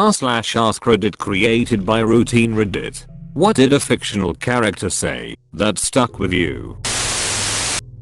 r/AskReddit created by routinereddit. What did a fictional character say that stuck with you?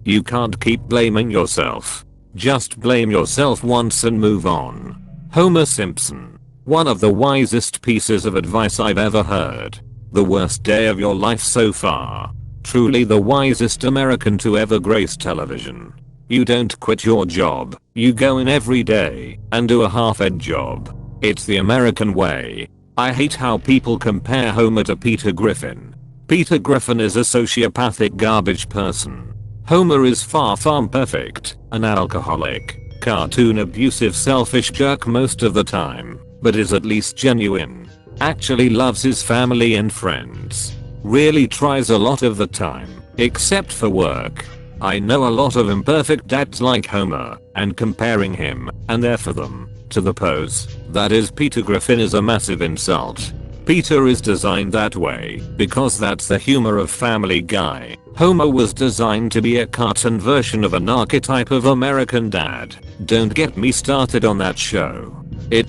You can't keep blaming yourself. Just blame yourself once and move on. Homer Simpson. One of the wisest pieces of advice I've ever heard. The worst day of your life so far. Truly the wisest American to ever grace television. You don't quit your job, you go in every day and do a half-ed job. It's the American way. I hate how people compare Homer to Peter Griffin. Peter Griffin is a sociopathic garbage person. Homer is far from perfect, an alcoholic, cartoon abusive selfish jerk most of the time, but is at least genuine. Actually loves his family and friends. Really tries a lot of the time, except for work. I know a lot of imperfect dads like Homer, and comparing him, and there for them, to the pose that is Peter Griffin is a massive insult. Peter is designed that way because that's the humor of Family Guy. Homer was designed to be a cartoon version of an archetype of American dad. Don't get me started on that show. It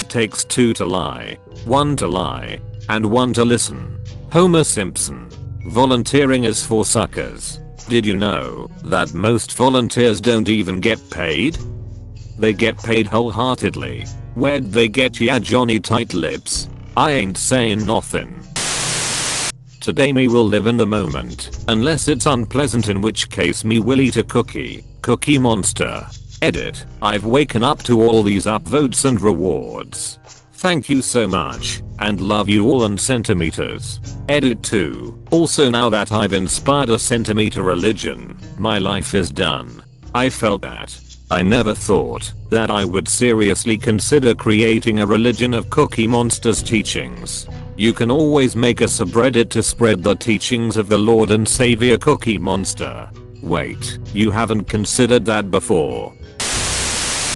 takes two to lie, one to lie, and one to listen. Homer Simpson. Volunteering is for suckers. Did you know that most volunteers don't even get paid? They get paid wholeheartedly. Where'd they get ya Johnny tight lips? I ain't saying nothing. Today me will live in the moment, unless it's unpleasant, in which case me will eat a cookie. Cookie Monster. Edit. I've waken up to all these upvotes and rewards. Thank you so much, and love you all in centimeters. Edit 2. Also now that I've inspired a centimeter religion, my life is done. I felt that. I never thought that I would seriously consider creating a religion of Cookie Monster's teachings. You can always make a subreddit to spread the teachings of the Lord and Savior Cookie Monster. Wait, you haven't considered that before?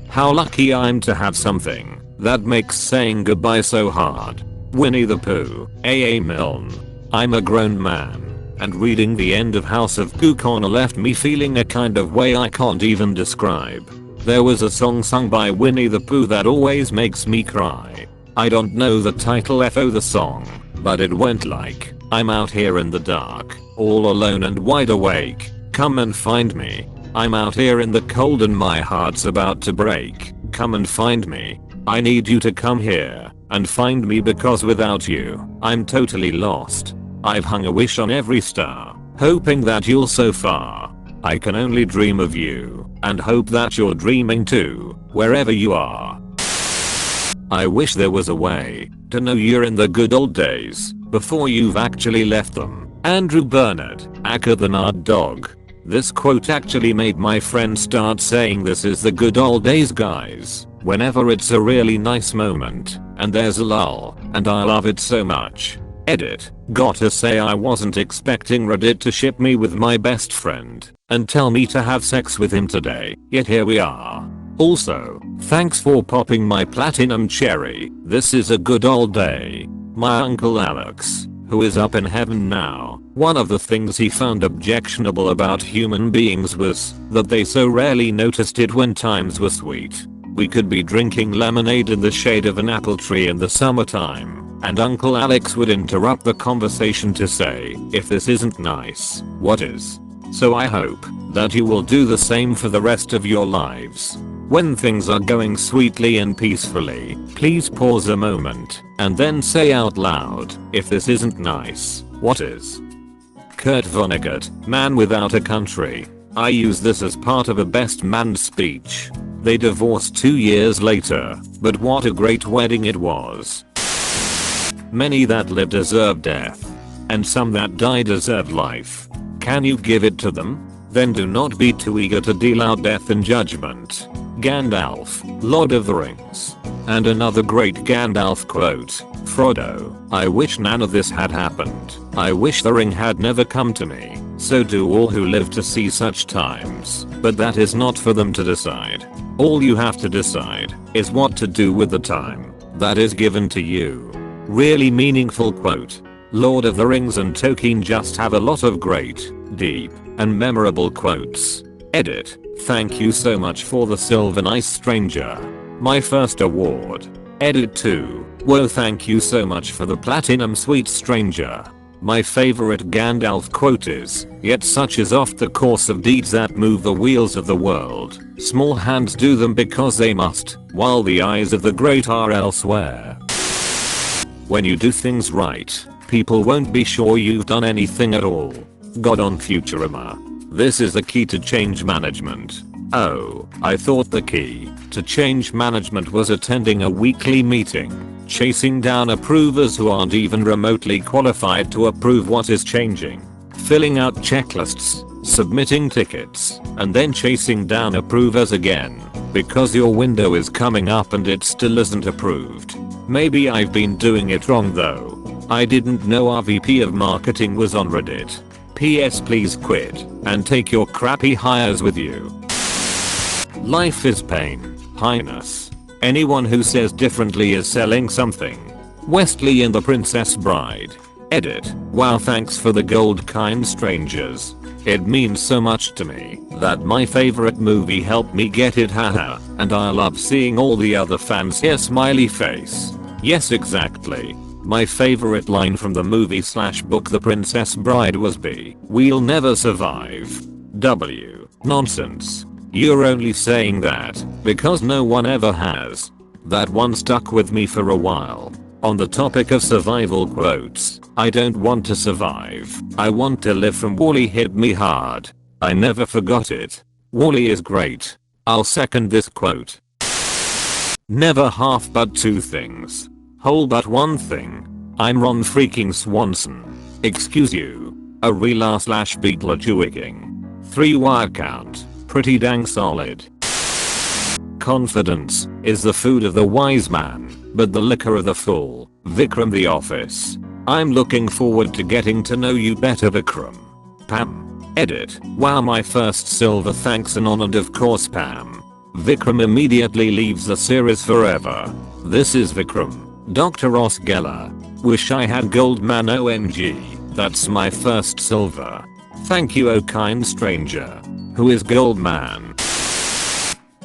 How lucky I'm to have something that makes saying goodbye so hard. Winnie the Pooh, A.A. Milne. I'm a grown man, and reading the end of House of Goo left me feeling a kind of way I can't even describe. There was a song sung by Winnie the Pooh that always makes me cry. I don't know the title of the song, but it went like, I'm out here in the dark, all alone and wide awake, come and find me. I'm out here in the cold and my heart's about to break, come and find me. I need you to come here and find me, because without you, I'm totally lost. I've hung a wish on every star, hoping that you'll so far. I can only dream of you, and hope that you're dreaming too, wherever you are. I wish there was a way to know you're in the good old days, before you've actually left them. Andrew Bernard, Akka the Nard Dog. This quote actually made my friend start saying this is the good old days guys, whenever it's a really nice moment, and there's a lull, and I love it so much. Edit. Gotta say I wasn't expecting Reddit to ship me with my best friend and tell me to have sex with him today, yet here we are. Also, thanks for popping my platinum cherry. This is a good old day. My uncle Alex, who is up in heaven now, one of the things he found objectionable about human beings was that they so rarely noticed it when times were sweet. We could be drinking lemonade in the shade of an apple tree in the summertime, and Uncle Alex would interrupt the conversation to say, if this isn't nice, what is? So I hope that you will do the same for the rest of your lives. When things are going sweetly and peacefully, please pause a moment and then say out loud, if this isn't nice, what is? Kurt Vonnegut, Man Without a Country. I use this as part of a best man speech. They divorced 2 years later, but what a great wedding it was. Many that live deserve death, and some that die deserve life. Can you give it to them? Then do not be too eager to deal out death and judgment. Gandalf, Lord of the Rings. And another great Gandalf quote, Frodo, I wish none of this had happened. I wish the ring had never come to me. So do all who live to see such times, but that is not for them to decide. All you have to decide is what to do with the time that is given to you. Really meaningful quote. Lord of the Rings and Tolkien just have a lot of great, deep, and memorable quotes. Edit. Thank you so much for the Silver Nice Stranger. My first award. Edit 2. Whoa, thank you so much for the platinum, sweet stranger. My favorite Gandalf quote is, "Yet such is oft the course of deeds that move the wheels of the world. Small hands do them because they must, while the eyes of the great are elsewhere." When you do things right, people won't be sure you've done anything at all. God on Futurama. This is the key to change management. Oh, I thought the key to change management was attending a weekly meeting, chasing down approvers who aren't even remotely qualified to approve what is changing, filling out checklists, submitting tickets, and then chasing down approvers again, because your window is coming up and it still isn't approved. Maybe I've been doing it wrong though. I didn't know our VP of marketing was on Reddit. PS, please quit and take your crappy hires with you. Life is pain, highness. Anyone who says differently is selling something. Westley in The Princess Bride. Edit. Wow, thanks for the gold, kind strangers. It means so much to me that my favorite movie helped me get it, haha, and I love seeing all the other fans here, smiley face. Yes, exactly. My favorite line from the movie/book The Princess Bride was B. "We'll never survive." W. Nonsense. You're only saying that because no one ever has. That one stuck with me for a while. On the topic of survival quotes, I don't want to survive. I want to live from Wall-E hit me hard. I never forgot it. Wall-E is great. I'll second this quote. Never half but two things. Whole but one thing. I'm Ron freaking Swanson. Excuse you. A real/Beatler Jewiking. 3-wire count. Pretty dang solid. Confidence is the food of the wise man, but the liquor of the fool. Vikram, The Office. I'm looking forward to getting to know you better, Vikram. Pam. Edit. Wow, my first silver, thanks Anon, and of course Pam. Vikram immediately leaves the series forever. This is Vikram. Dr. Ross Geller. Wish I had gold, man, OMG. That's my first silver. Thank you, oh kind stranger. Who is gold, man?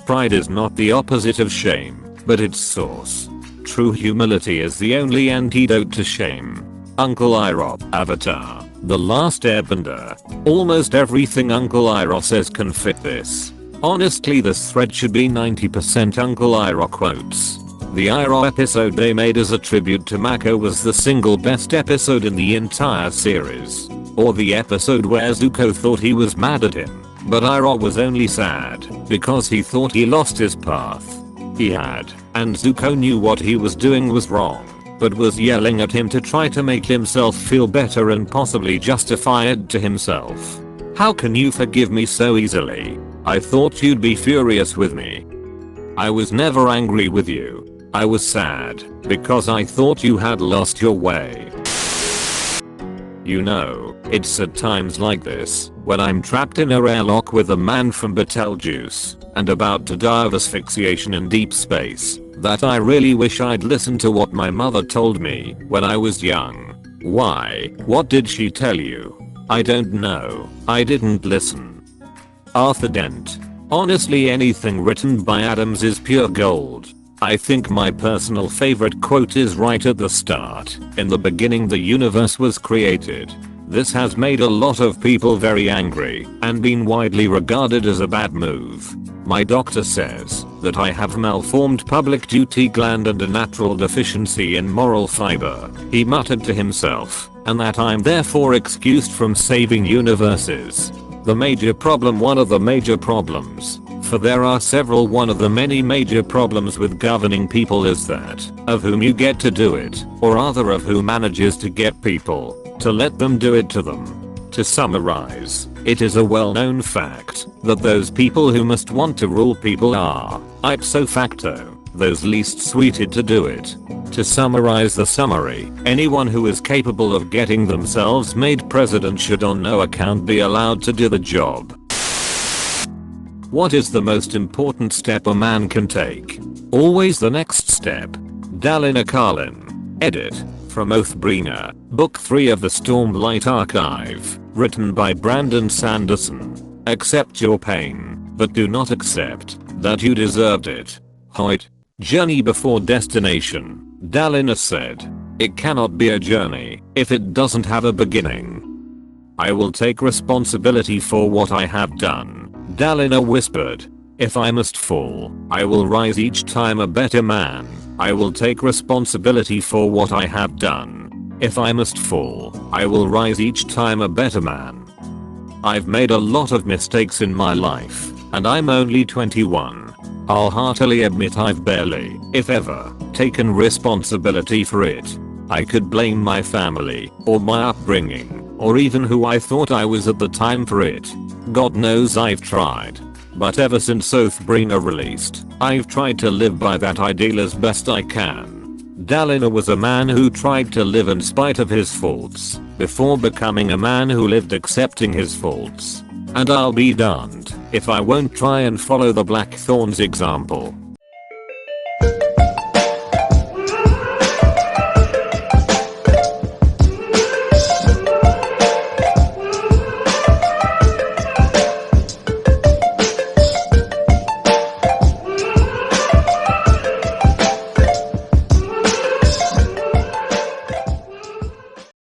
Pride is not the opposite of shame, but its source. True humility is the only antidote to shame. Uncle Iroh. Avatar. The Last Airbender. Almost everything Uncle Iroh says can fit this. Honestly, this thread should be 90% Uncle Iroh quotes. The Iroh episode they made as a tribute to Mako was the single best episode in the entire series. Or the episode where Zuko thought he was mad at him, but Iroh was only sad because he thought he lost his path. He had, and Zuko knew what he was doing was wrong, but was yelling at him to try to make himself feel better and possibly justify it to himself. How can you forgive me so easily? I thought you'd be furious with me. I was never angry with you. I was sad because I thought you had lost your way. You know, it's at times like this, when I'm trapped in a airlock with a man from Betelgeuse and about to die of asphyxiation in deep space, that I really wish I'd listened to what my mother told me when I was young. Why? What did she tell you? I don't know. I didn't listen. Arthur Dent. Honestly, anything written by Adams is pure gold. I think my personal favorite quote is right at the start. In the beginning the universe was created. This has made a lot of people very angry and been widely regarded as a bad move. My doctor says that I have malformed public duty gland and a natural deficiency in moral fiber, he muttered to himself, and that I'm therefore excused from saving universes. The major problem, one of the major problems, for there are several, one of the many major problems with governing people is that of whom you get to do it, or rather of who manages to get people to let them do it to them. To summarize, it is a well-known fact that those people who must want to rule people are, ipso facto, those least suited to do it. To summarize the summary, anyone who is capable of getting themselves made president should on no account be allowed to do the job. What is the most important step a man can take? Always the next step. Dalina Carlin. Edit. From Oathbringer, Book 3 of the Stormlight Archive. Written by Brandon Sanderson. Accept your pain, but do not accept that you deserved it. Hoyt. Journey before destination, Dalina said. It cannot be a journey if it doesn't have a beginning. I will take responsibility for what I have done, Dalina whispered. If I must fall, I will rise each time a better man. I will take responsibility for what I have done. If I must fall, I will rise each time a better man. I've made a lot of mistakes in my life, and I'm only 21. I'll heartily admit I've barely, if ever, taken responsibility for it. I could blame my family, or my upbringing, or even who I thought I was at the time for it. God knows I've tried. But ever since Oathbringer released, I've tried to live by that ideal as best I can. Dalina was a man who tried to live in spite of his faults, before becoming a man who lived accepting his faults. And I'll be darned if I won't try and follow the Blackthorn's example.